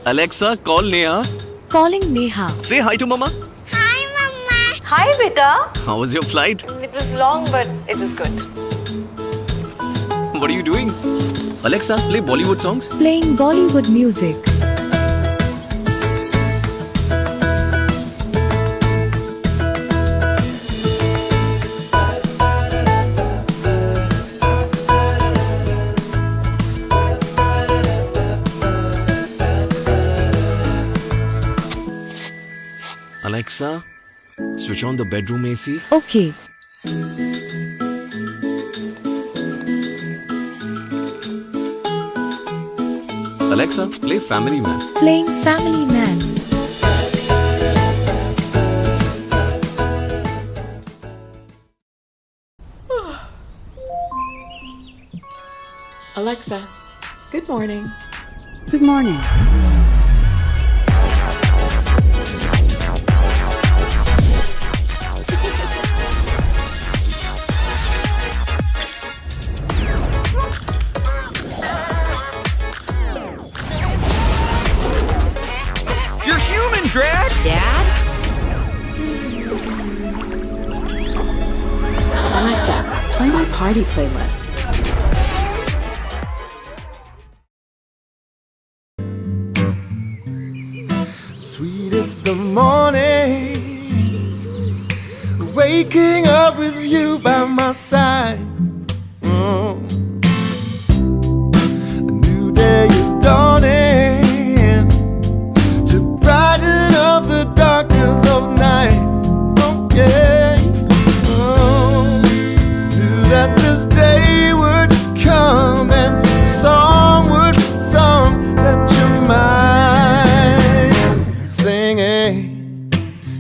Alexa, call Neha. Calling Neha. Say hi to Mama. Hi, Mama. Hi, beta. How was your flight? It was long, but it was good. What are you doing? Alexa, play Bollywood songs. Playing Bollywood music. Alexa, switch on the bedroom AC. Okay. Alexa, play Family Man. Playing Family Man. Alexa, good morning. Good morning. You're human, Dad! Dad? Alexa, play my party playlist. Sweet is the morning, waking up with you by my side. A new day is dawning to brighten up the darkness of night. Oh yeah, knew that this day would come and a song would be sung that you're mine, singing.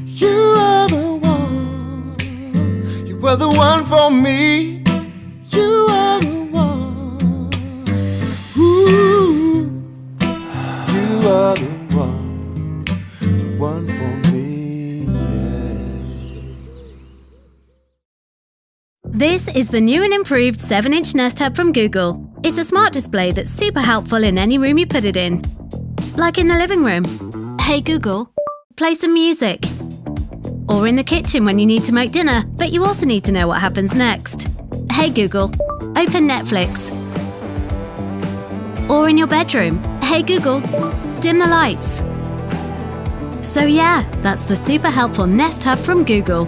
You are the one, you are the one for me. You are the one, ooh, you are the one for me, yeah. This is the new and improved 7-inch Nest Hub from Google. It's a smart display that's super helpful in any room you put it in. Like in the living room. Hey Google, play some music. Or in the kitchen when you need to make dinner, but you also need to know what happens next. Hey Google, open Netflix. Or in your bedroom. Hey Google, dim the lights. So yeah, that's the super helpful Nest Hub from Google.